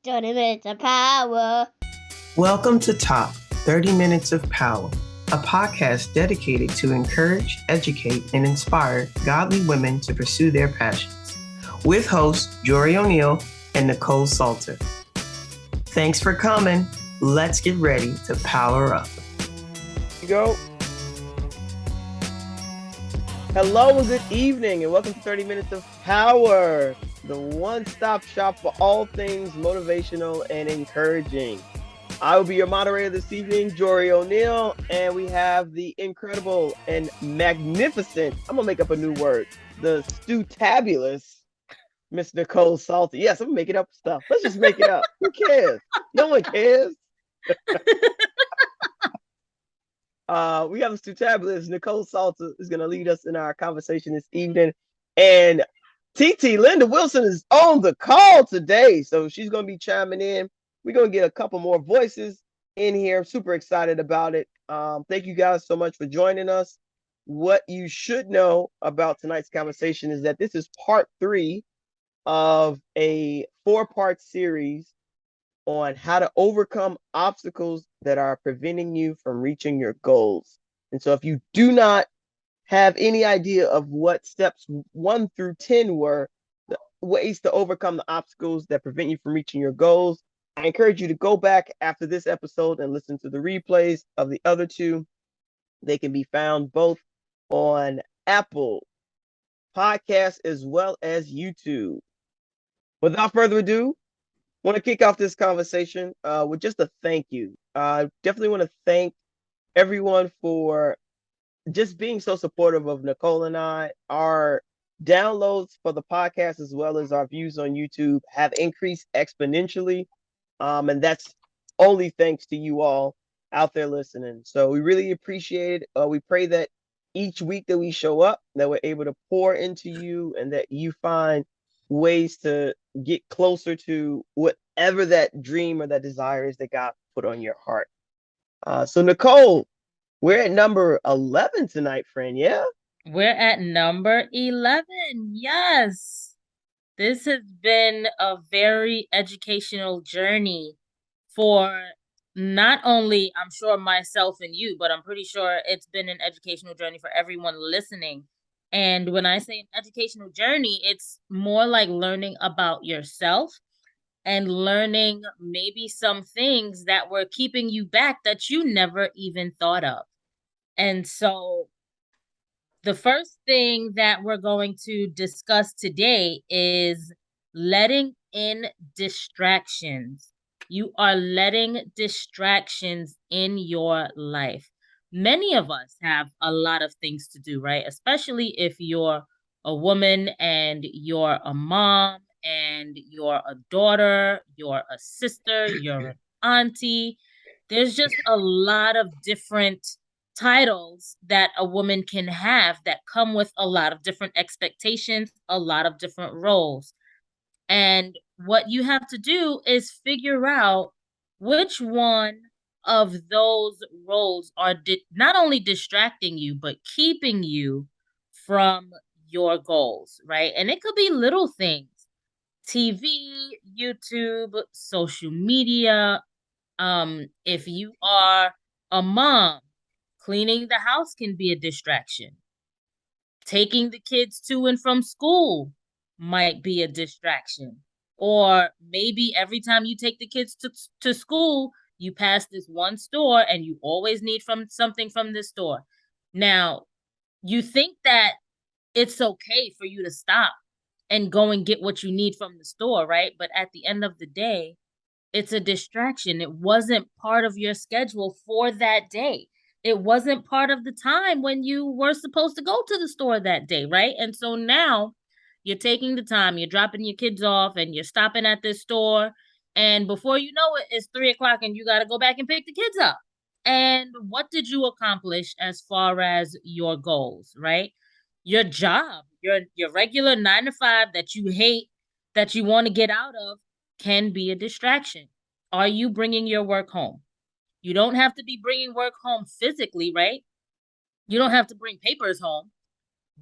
30 minutes of power. Welcome to Top 30 Minutes of Power, a podcast dedicated to encourage, educate, and inspire godly women to pursue their passions, with hosts Jory O'Neill and Nicole Salter. Thanks for coming. Let's get ready to power up. Here you go. Hello and good evening, and welcome to 30 Minutes of Power, the one-stop shop for all things motivational and encouraging. I will be your moderator this evening, Jory O'Neill, and we have the incredible and magnificent, I'm going to make up a new word, the Stu-tabulous Miss Nicole Salter. Yes, I'm making up stuff. Let's just make it up. Who cares? No one cares. We have the Stu-tabulous. Nicole Salter is going to lead us in our conversation this evening. And TT Linda Wilson is on the call today, so she's going to be chiming in. We're going to get a couple more voices in here. Super excited about it. Thank you guys so much for joining us. What you should know about tonight's conversation is that this is part 3 of a 4-part series on how to overcome obstacles that are preventing you from reaching your goals. And so if you do not have any idea of what steps 1 through 10 were, the ways to overcome the obstacles that prevent you from reaching your goals, I encourage you to go back after this episode and listen to the replays of the other 2. They can be found both on Apple Podcasts as well as YouTube. Without further ado, I want to kick off this conversation with just a thank you. Definitely want to thank everyone for just being so supportive of Nicole and I. Our downloads for the podcast as well as our views on YouTube have increased exponentially. And that's only thanks to you all out there listening. So we really appreciate it. We pray that each week that we show up, that we're able to pour into you and that you find ways to get closer to whatever that dream or that desire is that God put on your heart. So Nicole, we're at number 11 tonight, friend. Yeah? We're at number 11. Yes. This has been a very educational journey for not only, I'm sure, myself and you, but I'm pretty sure it's been an educational journey for everyone listening. And when I say an educational journey, it's more like learning about yourself and learning maybe some things that were keeping you back that you never even thought of. And so the first thing that we're going to discuss today is letting in distractions. You are letting distractions in your life. Many of us have a lot of things to do, right? Especially if you're a woman and you're a mom and you're a daughter, you're a sister, you're an auntie. There's just a lot of different titles that a woman can have that come with a lot of different expectations, a lot of different roles. And what you have to do is figure out which one of those roles are not only distracting you, but keeping you from your goals, right? And it could be little things: TV, YouTube, social media. If you are a mom, cleaning the house can be a distraction. Taking the kids to and from school might be a distraction. Or maybe every time you take the kids to school, you pass this one store and you always need something from this store. Now, you think that it's okay for you to stop and go and get what you need from the store, right? But at the end of the day, it's a distraction. It wasn't part of your schedule for that day. It wasn't part of the time when you were supposed to go to the store that day, right? And so now you're taking the time, you're dropping your kids off, and you're stopping at this store. And before you know it, it's 3:00 and you got to go back and pick the kids up. And what did you accomplish as far as your goals, right? Your job, your regular 9 to 5 that you hate, that you want to get out of, can be a distraction. Are you bringing your work home? You don't have to be bringing work home physically, right? You don't have to bring papers home.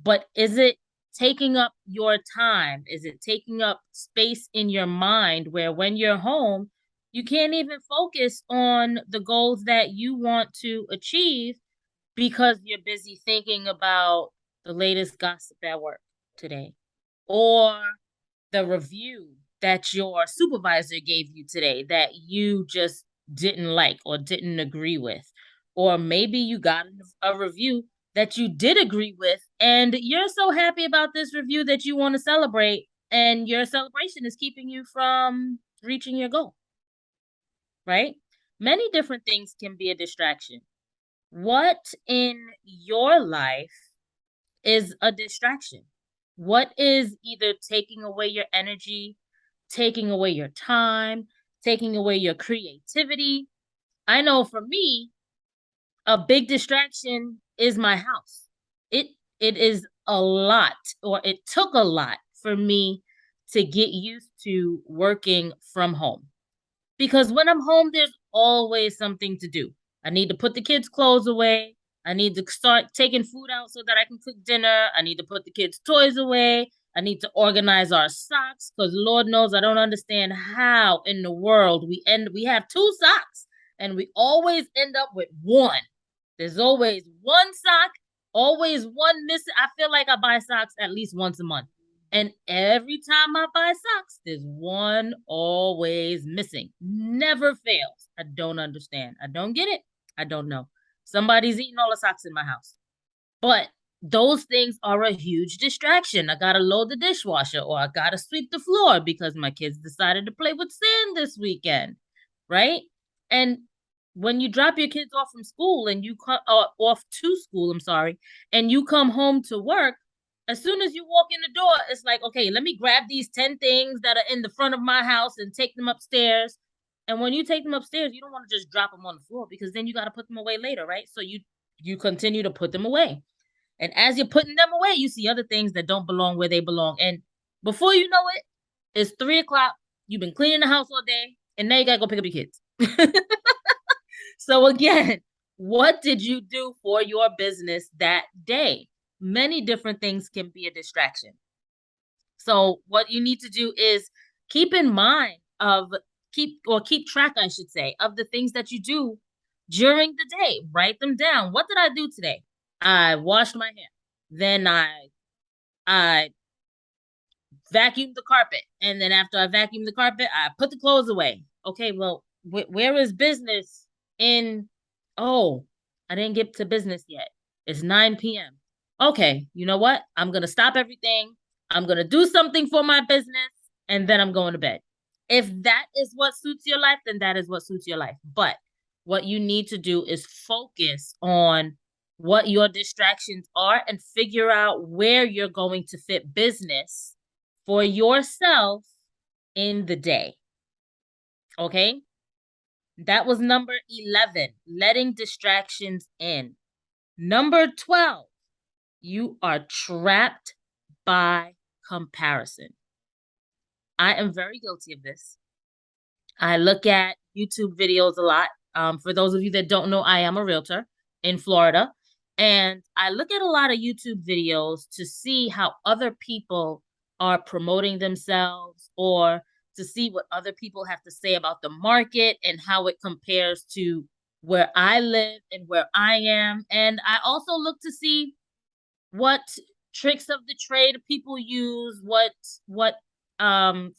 But is it taking up your time? Is it taking up space in your mind where when you're home, you can't even focus on the goals that you want to achieve because you're busy thinking about the latest gossip at work today, or the review that your supervisor gave you today that you just didn't like or didn't agree with. Or maybe you got a review that you did agree with, and you're so happy about this review that you want to celebrate, and your celebration is keeping you from reaching your goal, right? Many different things can be a distraction. What in your life is a distraction? What is either taking away your energy, taking away your time, taking away your creativity? I know for me, a big distraction is my house. It it is a lot, or it took a lot for me to get used to working from home. Because when I'm home, there's always something to do. I need to put the kids' clothes away. I need to start taking food out so that I can cook dinner. I need to put the kids' toys away. I need to organize our socks because Lord knows I don't understand how in the world we have two socks and we always end up with one. There's always one sock, always one missing. I feel like I buy socks at least once a month. And every time I buy socks, there's one always missing. Never fails. I don't understand. I don't get it. I don't know. Somebody's eating all the socks in my house. But those things are a huge distraction. I gotta load the dishwasher, or I gotta sweep the floor because my kids decided to play with sand this weekend, right? And when you drop your kids off from school and you come off to school, I'm sorry, and you come home to work, as soon as you walk in the door, it's like, okay, let me grab these 10 things that are in the front of my house and take them upstairs. And when you take them upstairs, you don't want to just drop them on the floor because then you got to put them away later, right? So you continue to put them away. And as you're putting them away, you see other things that don't belong where they belong. And before you know it, it's 3 o'clock. You've been cleaning the house all day, and now you gotta go pick up your kids. So again, what did you do for your business that day? Many different things can be a distraction. So what you need to do is keep in mind of keep track, I should say, of the things that you do during the day. Write them down. What did I do today? I washed my hair. Then I vacuumed the carpet. And then after I vacuumed the carpet, I put the clothes away. Okay, well, where is business in oh, I didn't get to business yet. It's 9 p.m. Okay, you know what? I'm going to stop everything. I'm going to do something for my business, and then I'm going to bed. If that is what suits your life, then that is what suits your life. But what you need to do is focus on what your distractions are and figure out where you're going to fit business for yourself in the day. Okay? That was number 11, letting distractions in. Number 12, you are trapped by comparison. I am very guilty of this. I look at YouTube videos a lot. For those of you that don't know, I am a realtor in Florida. And I look at a lot of YouTube videos to see how other people are promoting themselves, or to see what other people have to say about the market and how it compares to where I live and where I am. And I also look to see what tricks of the trade people use, what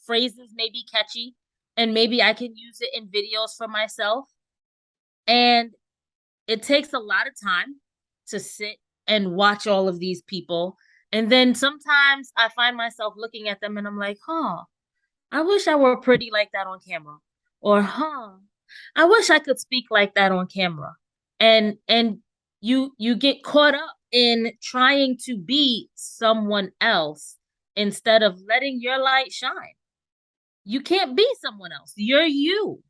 phrases may be catchy, and maybe I can use it in videos for myself. And it takes a lot of time to sit and watch all of these people. And then sometimes I find myself looking at them and I'm like, I wish I were pretty like that on camera. Or, I wish I could speak like that on camera. And you get caught up in trying to be someone else instead of letting your light shine. You can't be someone else. You're you.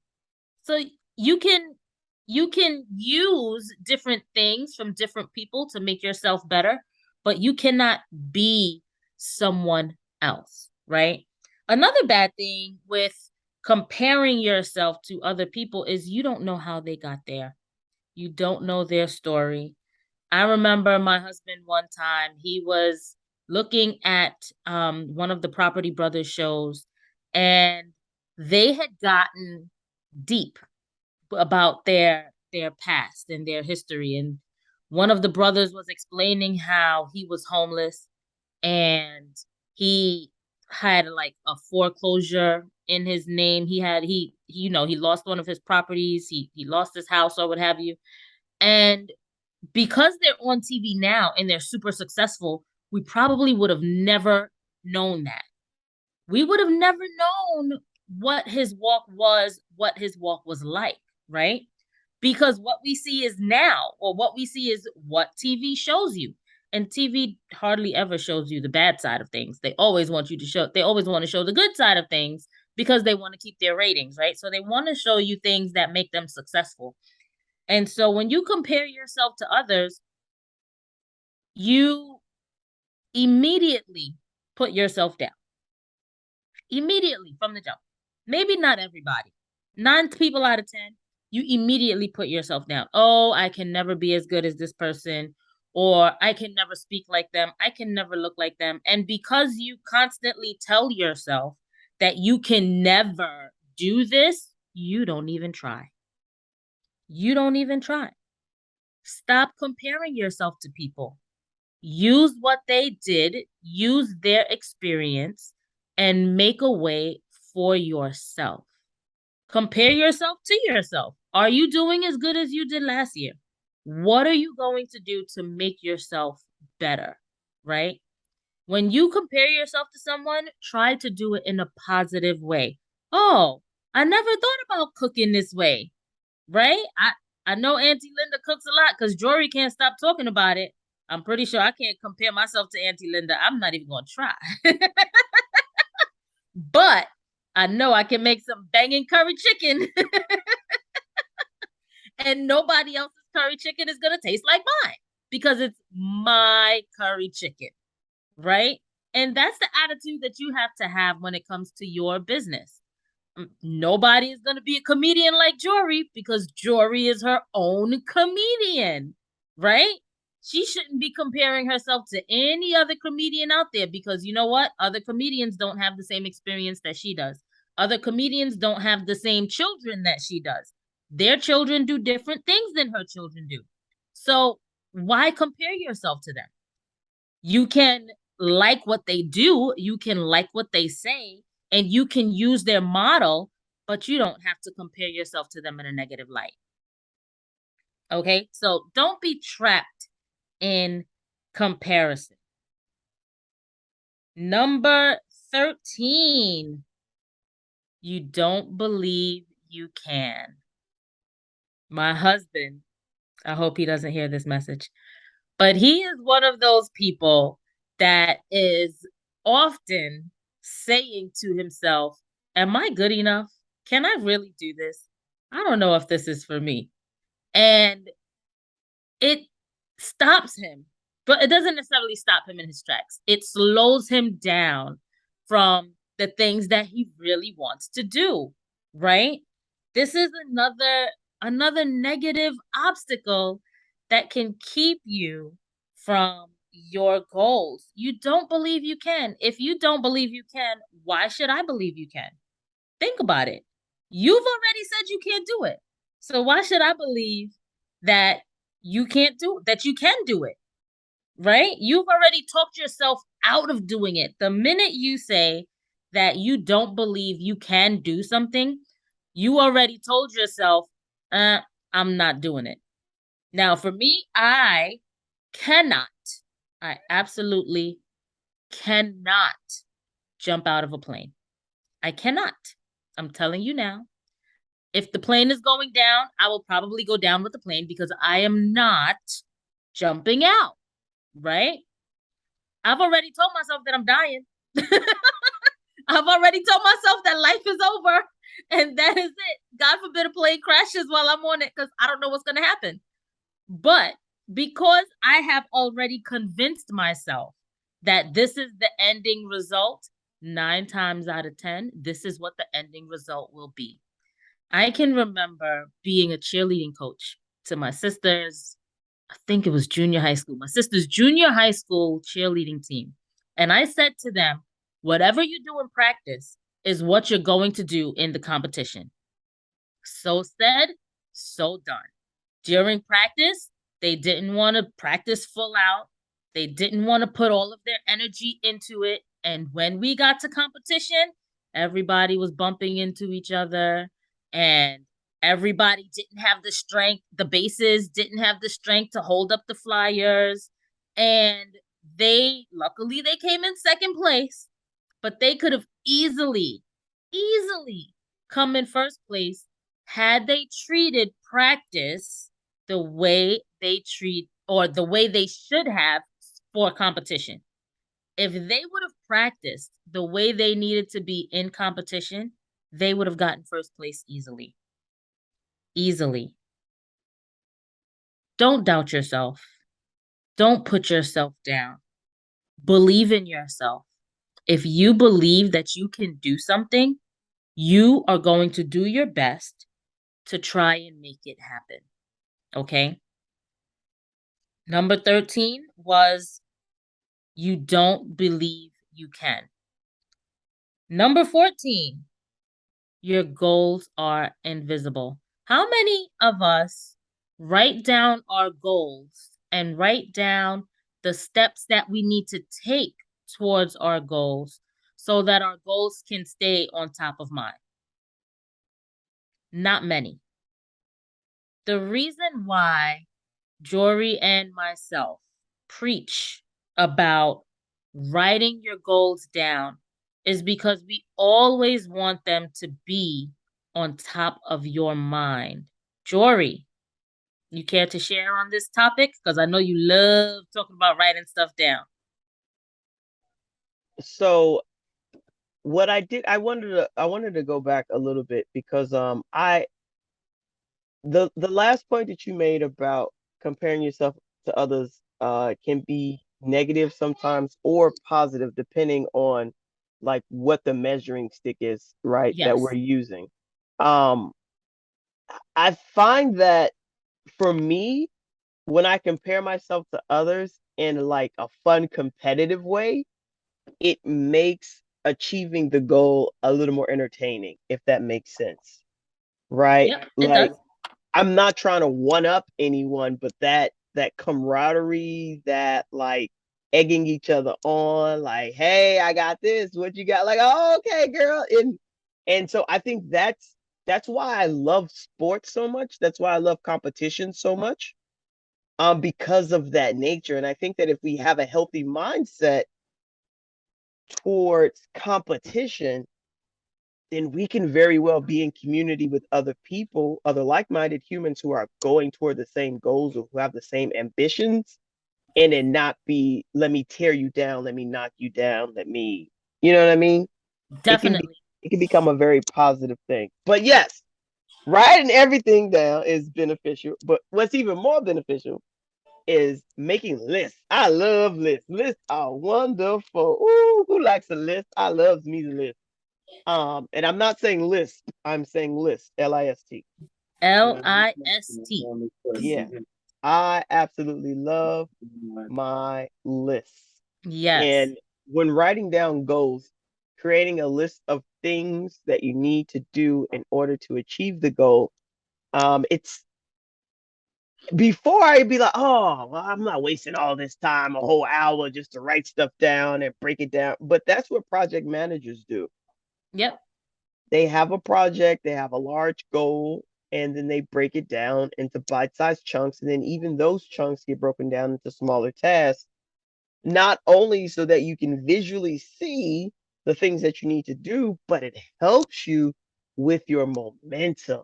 So you can use different things from different people to make yourself better, but you cannot be someone else, right? Another bad thing with comparing yourself to other people is you don't know how they got there. You don't know their story. I remember my husband one time, he was looking at one of the Property Brothers shows, and they had gotten deep about their past and their history. And one of the brothers was explaining how he was homeless and he had like a foreclosure in his name. He lost one of his properties. He lost his house or what have you. And because they're on TV now and they're super successful, we probably would have never known that. We would have never known what his walk was, what his walk was like, right? Because what we see is now, or what we see is what TV shows you. And TV hardly ever shows you the bad side of things. They always want to show the good side of things because they want to keep their ratings, right? So they want to show you things that make them successful. And so when you compare yourself to others, you immediately put yourself down. Immediately from the jump. Maybe not everybody. 9 people out of 10, you immediately put yourself down. Oh, I can never be as good as this person, or I can never speak like them. I can never look like them. And because you constantly tell yourself that you can never do this, you don't even try. You don't even try. Stop comparing yourself to people. Use what they did, use their experience, and make a way for yourself. Compare yourself to yourself. Are you doing as good as you did last year? What are you going to do to make yourself better, right? When you compare yourself to someone, try to do it in a positive way. Oh, I never thought about cooking this way, right? I know Auntie Linda cooks a lot because Jory can't stop talking about it. I'm pretty sure I can't compare myself to Auntie Linda. I'm not even going to try. But I know I can make some banging curry chicken. And nobody else's curry chicken is going to taste like mine because it's my curry chicken, right? And that's the attitude that you have to have when it comes to your business. Nobody is going to be a comedian like Jory because Jory is her own comedian, right? She shouldn't be comparing herself to any other comedian out there because you know what? Other comedians don't have the same experience that she does. Other comedians don't have the same children that she does. Their children do different things than her children do. So why compare yourself to them? You can like what they do, you can like what they say, and you can use their model, but you don't have to compare yourself to them in a negative light. Okay? So don't be trapped in comparison. Number 13, you don't believe you can. My husband, I hope he doesn't hear this message, but he is one of those people that is often saying to himself, am I good enough? Can I really do this? I don't know if this is for me. And it stops him, but it doesn't necessarily stop him in his tracks. It slows him down from the things that he really wants to do, right? This is another negative obstacle that can keep you from your goals. You don't believe you can. If you don't believe you can, why should I believe you can? Think about it. You've already said you can't do it. So why should I believe that you can do it? Right? You've already talked yourself out of doing it. The minute you say that you don't believe you can do something, you already told yourself, I'm not doing it. Now, for me, I absolutely cannot jump out of a plane. I cannot. I'm telling you now. If the plane is going down, I will probably go down with the plane because I am not jumping out, right? I've already told myself that I'm dying. I've already told myself that life is over and that is it. God forbid a plane crashes while I'm on it because I don't know what's going to happen. But because I have already convinced myself that this is the ending result, 9 times out of 10, this is what the ending result will be. I can remember being a cheerleading coach to my sister's, I think it was junior high school, my sister's junior high school cheerleading team. And I said to them, whatever you do in practice is what you're going to do in the competition. So said, so done. During practice, they didn't want to practice full out. They didn't want to put all of their energy into it. And when we got to competition, everybody was bumping into each other and everybody didn't have the strength. The bases didn't have the strength to hold up the flyers. And luckily, they came in second place, but they could have easily come in first place had they treated practice the way they should have for competition. If they would have practiced the way they needed to be in competition, they would have gotten first place easily. Easily. Don't doubt yourself. Don't put yourself down. Believe in yourself. If you believe that you can do something, you are going to do your best to try and make it happen. Okay? Number 13 was you don't believe you can. Number 14, your goals are invisible. How many of us write down our goals and write down the steps that we need to take towards our goals so that our goals can stay on top of mind? Not many. The reason why Jory and myself preach about writing your goals down is because we always want them to be on top of your mind. Jory, you care to share on this topic? Because I know you love talking about writing stuff down. So what I did, I wanted to go back a little bit because the last point that you made about comparing yourself to others can be negative sometimes or positive depending on like what the measuring stick is, right, that we're Yes. using. Um, I find that for me, when I compare myself to others in like a fun, competitive way, it makes achieving the goal a little more entertaining, if that makes sense, right? Yep, it Like does. I'm not trying to one up anyone, but that camaraderie, that like egging each other on, like, hey, I got this, what you got? Like, oh, okay, girl. And so I think that's why I love sports so much. That's why I love competition so much. Because of that nature. And I think that if we have a healthy mindset towards competition, then we can very well be in community with other people, other like-minded humans who are going toward the same goals or who have the same ambitions, and then not be, let me tear you down, let me knock you down, you know what I mean? Definitely. It can become a very positive thing. But yes, writing everything down is beneficial. But what's even more beneficial is making lists. I love lists. Lists are wonderful. Ooh, who likes a list? I love me the list. And I'm not saying list. I'm saying list. LIST. LIST. Yeah, I absolutely love my lists. Yes. And when writing down goals, creating a list of things that you need to do in order to achieve the goal, it's before I'd be like, oh, well, I'm not wasting all this time, a whole hour just to write stuff down and break it down. But that's what project managers do. Yep. They have a project, they have a large goal, and then they break it down into bite-sized chunks. And then even those chunks get broken down into smaller tasks, not only so that you can visually see the things that you need to do, but it helps you with your momentum.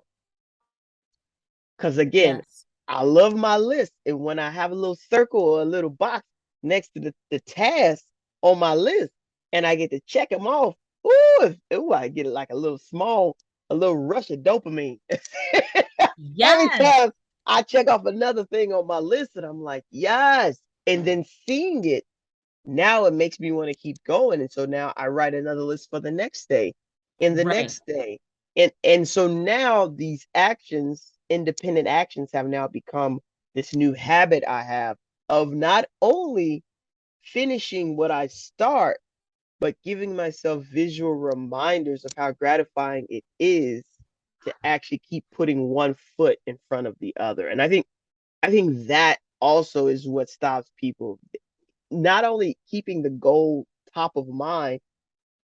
Because again, Yes. I love my list. And when I have a little circle or a little box next to the task on my list and I get to check them off, I get like a little rush of dopamine. Every Yes. time I check off another thing on my list and I'm like, yes. And then seeing it, now it makes me want to keep going. And so now I write another list for the next day and the Right. next day. And so now these actions, independent actions, have now become this new habit I have of not only finishing what I start, but giving myself visual reminders of how gratifying it is to actually keep putting one foot in front of the other. And I think that also is what stops people. Not only keeping the goal top of mind,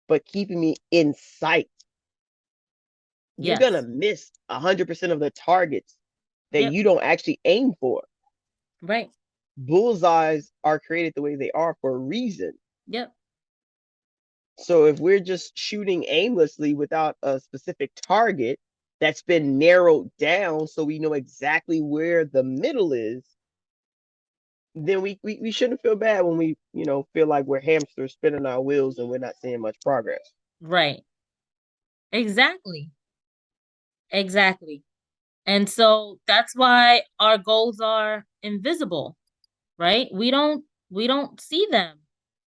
but keeping me in sight. You're Yes. gonna miss 100% of the targets that Yep. you don't actually aim for. Right. Bullseyes are created the way they are for a reason. Yep. So if we're just shooting aimlessly without a specific target that's been narrowed down so we know exactly where the middle is, then we shouldn't feel bad when we, feel like we're hamsters spinning our wheels and we're not seeing much progress. Right. Exactly. Exactly. And so that's why our goals are invisible, right? We don't see them.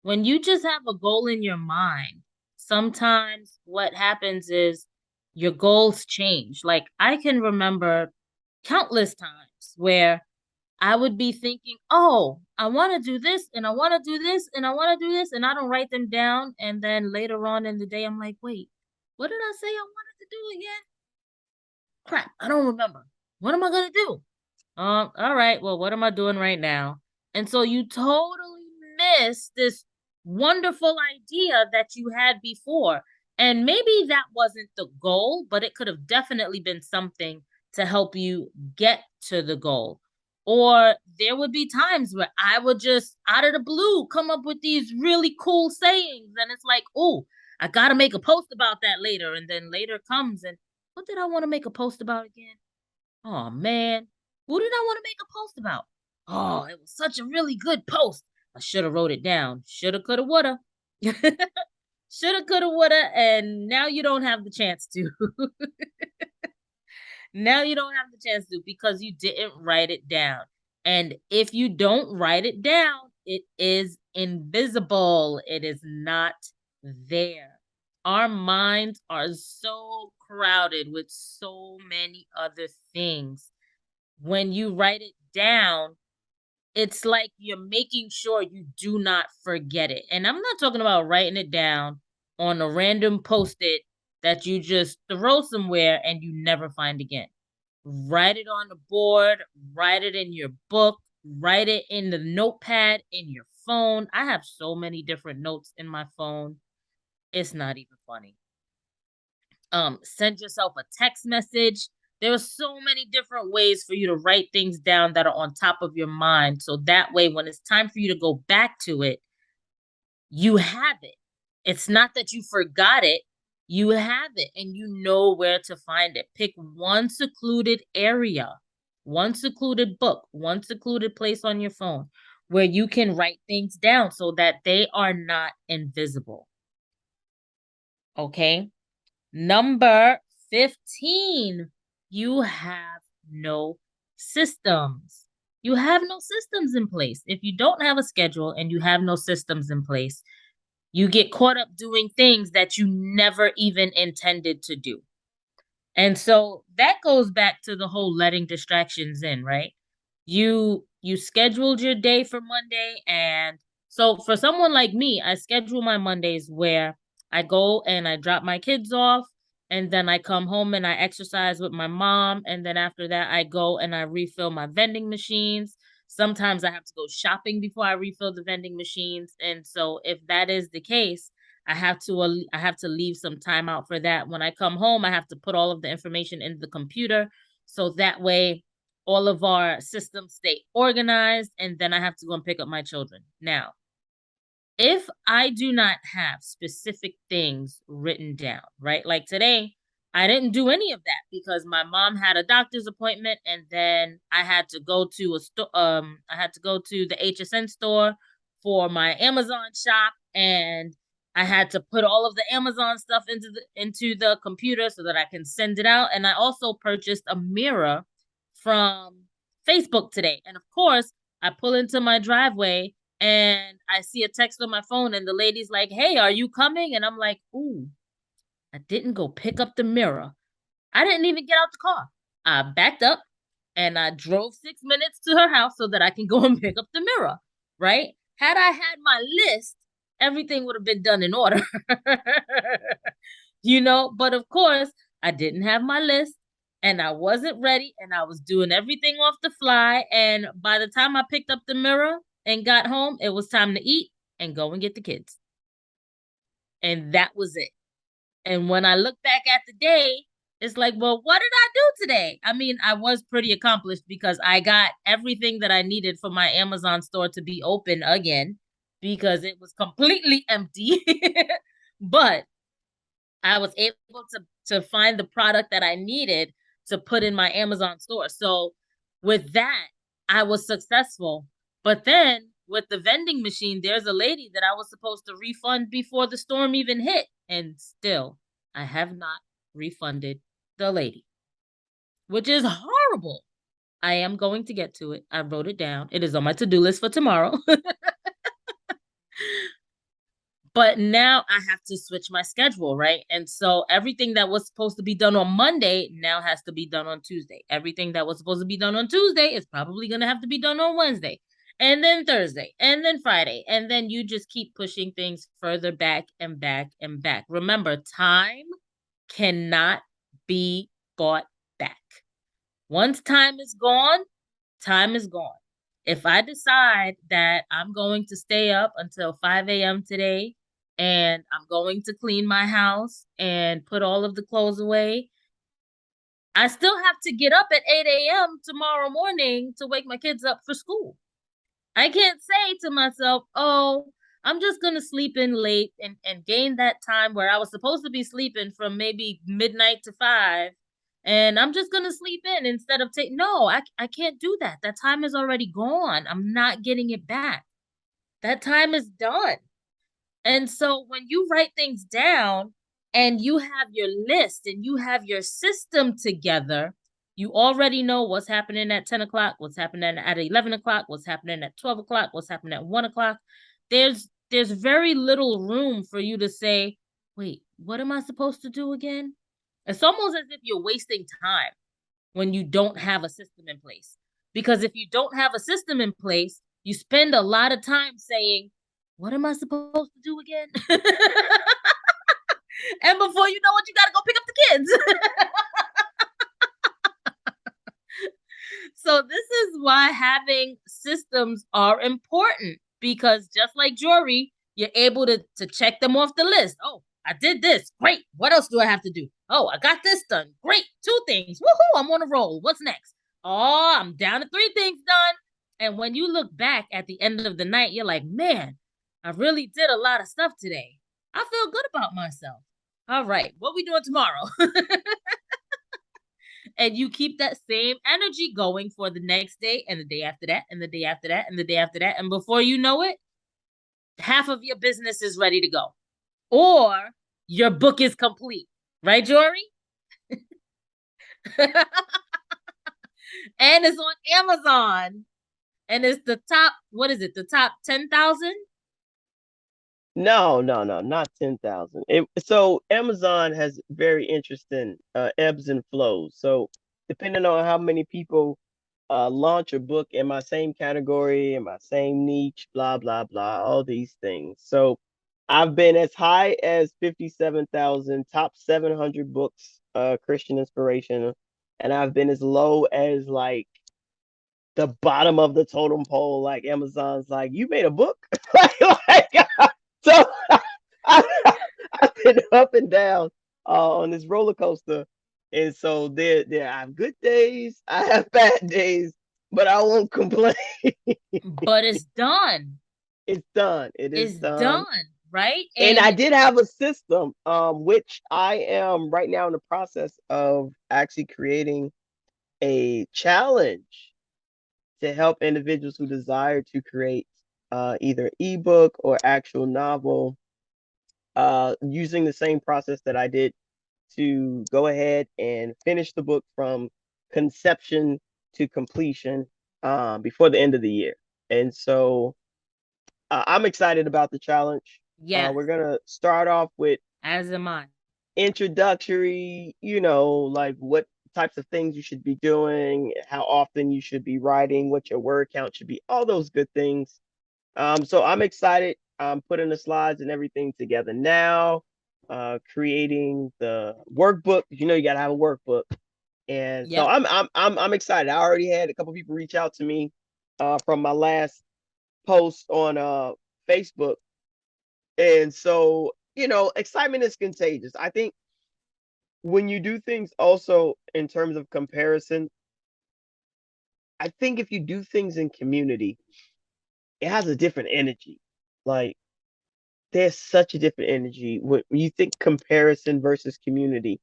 When you just have a goal in your mind, sometimes what happens is your goals change. Like I can remember countless times where I would be thinking, "Oh, I want to do this and I want to do this and I want to do this," and I don't write them down, and then later on in the day I'm like, "Wait, what did I say I wanted to do again? Crap, I don't remember. What am I going to do?" All right, well, what am I doing right now? And so you totally miss this wonderful idea that you had before. And maybe that wasn't the goal, but it could have definitely been something to help you get to the goal. Or there would be times where I would just out of the blue come up with these really cool sayings. And it's like, oh, I got to make a post about that later. And then later comes, and what did I want to make a post about again? Oh man, who did I want to make a post about? Oh, it was such a really good post. I should have wrote it down. Shoulda, coulda, woulda. Shoulda, coulda, woulda, and now you don't have the chance to. Now you don't have the chance to because you didn't write it down. And if you don't write it down, it is invisible. It is not there. Our minds are so crowded with so many other things. When you write it down, it's like you're making sure you do not forget it. And I'm not talking about writing it down on a random post-it that you just throw somewhere and you never find again. Write it on the board, write it in your book, write it in the notepad in your phone. I have so many different notes in my phone. It's not even funny. Send yourself a text message. There are so many different ways for you to write things down that are on top of your mind. So that way, when it's time for you to go back to it, you have it. It's not that you forgot it, you have it and you know where to find it. Pick one secluded area, one secluded book, one secluded place on your phone where you can write things down so that they are not invisible. Okay. Number 15, you have no systems. You have no systems in place. If you don't have a schedule and you have no systems in place, you get caught up doing things that you never even intended to do. And so that goes back to the whole letting distractions in, right? You scheduled your day for Monday, and so for someone like me, I schedule my Mondays where I go and I drop my kids off, and then I come home and I exercise with my mom, and then after that I go and I refill my vending machines. Sometimes I have to go shopping before I refill the vending machines, and so if that is the case, I have to leave some time out for that. When I come home, I have to put all of the information into the computer so that way all of our systems stay organized, and then I have to go and pick up my children. Now, if I do not have specific things written down, right? Like today, I didn't do any of that because my mom had a doctor's appointment and then I had to go to a store I had to go to the HSN store for my Amazon shop, and I had to put all of the Amazon stuff into the computer so that I can send it out, and I also purchased a mirror from Facebook today. And of course, I pull into my driveway and I see a text on my phone and the lady's like, "Hey, are you coming?" And I'm like, "Ooh, I didn't go pick up the mirror. I didn't even get out the car. I backed up and I drove 6 minutes to her house so that I can go and pick up the mirror." Right? Had I had my list, everything would have been done in order. But of course, I didn't have my list and I wasn't ready and I was doing everything off the fly. And by the time I picked up the mirror and got home, it was time to eat and go and get the kids. And that was it. And when I look back at the day, it's like, well, what did I do today? I mean, I was pretty accomplished because I got everything that I needed for my Amazon store to be open again because it was completely empty. But I was able to find the product that I needed to put in my Amazon store. So with that, I was successful. But then with the vending machine, there's a lady that I was supposed to refund before the storm even hit. And still, I have not refunded the lady, which is horrible. I am going to get to it. I wrote it down. It is on my to-do list for tomorrow. But now I have to switch my schedule, right? And so everything that was supposed to be done on Monday now has to be done on Tuesday. Everything that was supposed to be done on Tuesday is probably going to have to be done on Wednesday, and then Thursday, and then Friday. And then you just keep pushing things further back and back and back. Remember, time cannot be bought back. Once time is gone, time is gone. If I decide that I'm going to stay up until 5 a.m. today and I'm going to clean my house and put all of the clothes away, I still have to get up at 8 a.m. tomorrow morning to wake my kids up for school. I can't say to myself, oh, I'm just going to sleep in late and gain that time where I was supposed to be sleeping from maybe midnight to 5. And I'm just going to sleep in instead of no, I can't do that. That time is already gone. I'm not getting it back. That time is done. And so when you write things down and you have your list and you have your system together, you already know what's happening at 10 o'clock, what's happening at 11 o'clock, what's happening at 12 o'clock, what's happening at 1 o'clock. There's very little room for you to say, wait, what am I supposed to do again? It's almost as if you're wasting time when you don't have a system in place. Because if you don't have a system in place, you spend a lot of time saying, what am I supposed to do again? And before you know it, you got to go pick up the kids. So this is why having systems are important, because just like jewelry, you're able to check them off the list. Oh, I did this. Great. What else do I have to do? Oh, I got this done. Great. 2 things. Woohoo. I'm on a roll. What's next? Oh, I'm down to 3 things done. And when you look back at the end of the night, you're like, man, I really did a lot of stuff today. I feel good about myself. All right. What we doing tomorrow? And you keep that same energy going for the next day and the day after that and the day after that and the day after that. And before you know it, half of your business is ready to go. Or your book is complete. Right, Jory? And it's on Amazon. And it's the top, what is it? The top 10,000? No, not 10,000. So Amazon has very interesting ebbs and flows. So depending on how many people launch a book in my same category, in my same niche, blah, blah, blah, all these things. So I've been as high as 57,000, top 700 books, Christian inspiration, and I've been as low as like the bottom of the totem pole. Like Amazon's like, you made a book? So I, I've been up and down on this roller coaster. And so there I have good days, I have bad days, but I won't complain. But it's done. It's done. It's done, right? And I did have a system, which I am right now in the process of actually creating a challenge to help individuals who desire to create either ebook or actual novel, using the same process that I did to go ahead and finish the book from conception to completion before the end of the year. And so I'm excited about the challenge. Yeah. We're going to start off with, as am I, introductory, like what types of things you should be doing, how often you should be writing, what your word count should be, all those good things. So I'm excited. I'm putting the slides and everything together now, creating the workbook. You know, you gotta have a workbook. And so Yep. I'm excited. I already had a couple people reach out to me from my last post on Facebook. And so, excitement is contagious. I think when you do things also in terms of comparison, I think if you do things in community, it has a different energy. Like there's such a different energy when you think comparison versus community.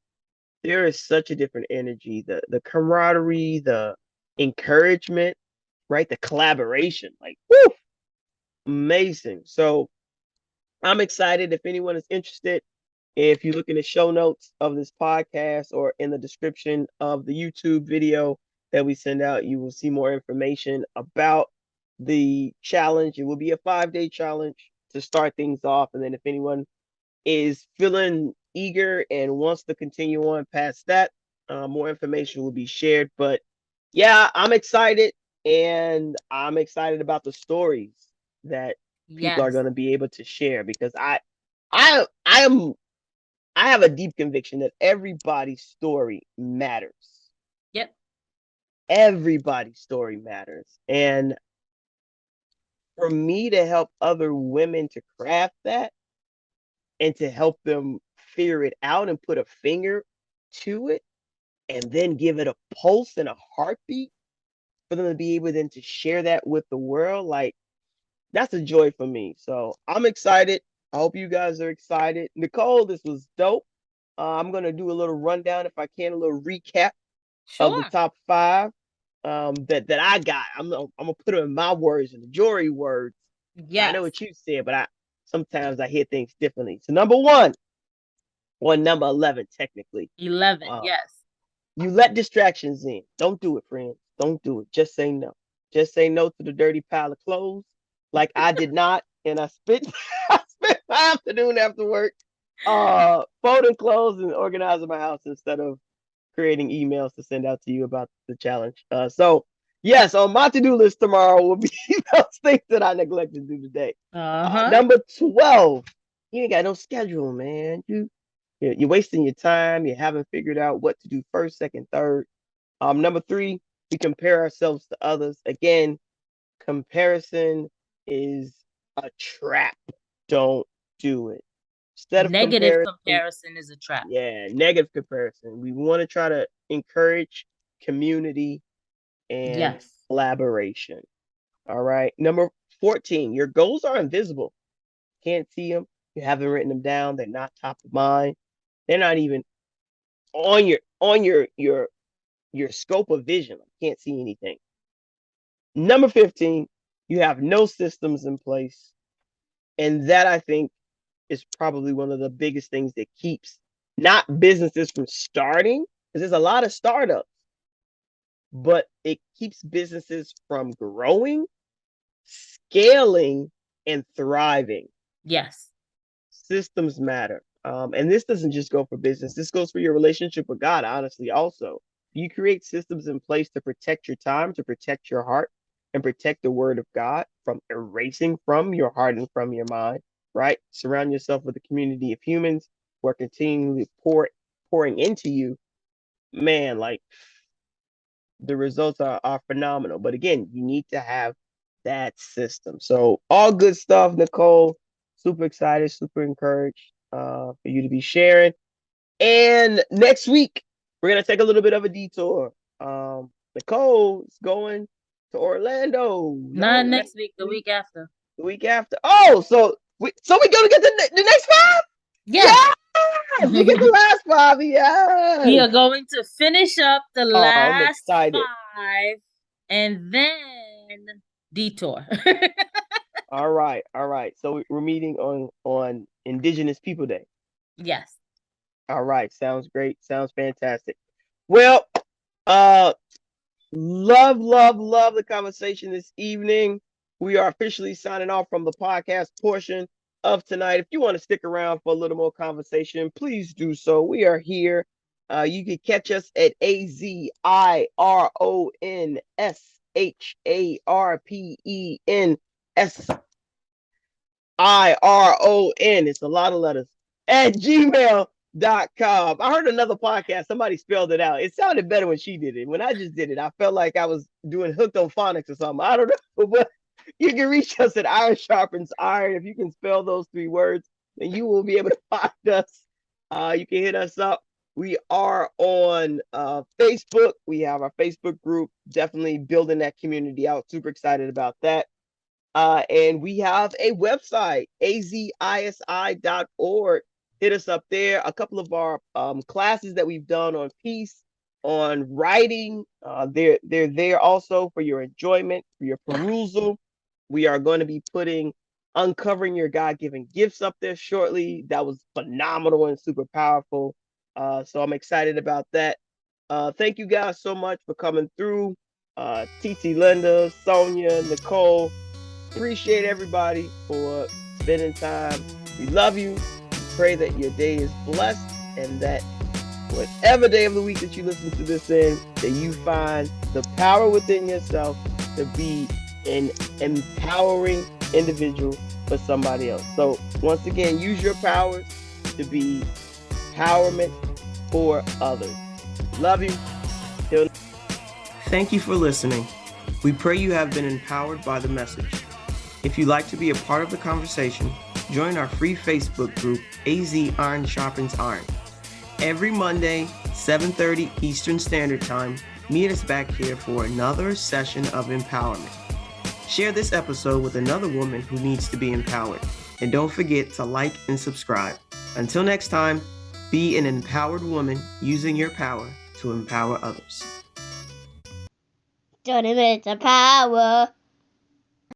There is such a different energy. The camaraderie, the encouragement, right? The collaboration, like woo, amazing. So I'm excited. If anyone is interested, if you look in the show notes of this podcast or in the description of the YouTube video that we send out, you will see more information about the challenge. It will be a 5-day challenge to start things off. And then if anyone is feeling eager and wants to continue on past that, more information will be shared. But yeah, I'm excited, and I'm excited about the stories that people are Yes. going to be able to share because I am I have a deep conviction that everybody's story matters. Yep. Everybody's story matters. And for me to help other women to craft that and to help them figure it out and put a finger to it and then give it a pulse and a heartbeat for them to be able then to share that with the world, like that's a joy for me. So I'm excited. I hope you guys are excited. Nicole, this was dope. I'm gonna do a little rundown if I can, a little recap of the Sure. top 5 that I got. I'm gonna put them in my words and the jury words. I know Yes. what you said, but I sometimes I hear things differently. So number 1, or number 11 technically. 11. Uh, Yes. you let distractions in. Don't do it, friends. Don't do it. Just say no. Just say no to the dirty pile of clothes, like I did not, and I spent I spent my afternoon after work folding clothes and organizing my house instead of creating emails to send out to you about the challenge. So yes, on my to-do list tomorrow will be those things that I neglected to do today. Uh-huh. Number 12, you ain't got no schedule, man. You're wasting your time. You haven't figured out what to do first, second, third. Number 3, we compare ourselves to others. Again, comparison is a trap. Don't do it. Instead of Negative comparison, comparison is a trap. yeah, negative comparison. We want to try to encourage community and Yes. collaboration. All right. Number 14, your goals are invisible. Can't see them. You haven't written them down. They're not top of mind. They're not even on your scope of vision. Can't see anything. Number 15, you have no systems in place. And that I think is probably one of the biggest things that keeps not businesses from starting, because there's a lot of startups, but it keeps businesses from growing, scaling, and thriving. Yes. Systems matter. And this doesn't just go for business, this goes for your relationship with God, honestly, also. You create systems in place to protect your time, to protect your heart, and protect the word of God from erasing from your heart and from your mind, right? Surround yourself with a community of humans who are continually pouring into you. Man, like the results are phenomenal. But again, you need to have that system. So all good stuff, Nicole. Super excited, super encouraged for you to be sharing. And next week, we're gonna take a little bit of a detour. Nicole is going to Orlando. No, Not next next week, the week, week after. the week after. Oh, so we gonna get the next 5? Yes. Yes, we get the last 5. We Yes. are going to finish up the Oh, I'm last excited. 5 and then detour. All right, all right. So we're meeting on Indigenous People Day. Yes. All right, sounds great. Sounds fantastic. Well, uh, love the conversation this evening. We are officially signing off from the podcast portion of tonight. If you want to stick around for a little more conversation, please do so. We are here. You can catch us at azironsharpensiron It's a lot of letters. At gmail.com. I heard another podcast. Somebody spelled it out. It sounded better when she did it. When I just did it, I felt like I was doing hooked on phonics or something. I don't know. But you can reach us at Iron Sharpens Iron. If you can spell those 3 words, then you will be able to find us. You can hit us up. We are on Facebook. We have our Facebook group. Definitely building that community out. Super excited about that. And we have a website, azisi.org. Hit us up there. A couple of our classes that we've done on peace, on writing, they're there also for your enjoyment, for your perusal. We are going to be putting Uncovering Your God-Given Gifts up there shortly. That was phenomenal and super powerful. So I'm excited about that. Thank you guys so much for coming through. TT, Linda, Sonia, Nicole. Appreciate everybody for spending time. We love you. Pray that your day is blessed and that whatever day of the week that you listen to this in, that you find the power within yourself to be an empowering individual for somebody else. So once again, use your powers to be empowerment for others. Love you. Thank you for listening. We pray you have been empowered by the message. If you'd like to be a part of the conversation, join our free Facebook group, AZ Iron Sharpens Iron. Every Monday, 7:30 Eastern Standard Time, meet us back here for another session of empowerment. Share this episode with another woman who needs to be empowered. And don't forget to like and subscribe. Until next time, be an empowered woman using your power to empower others. 20 minutes of power.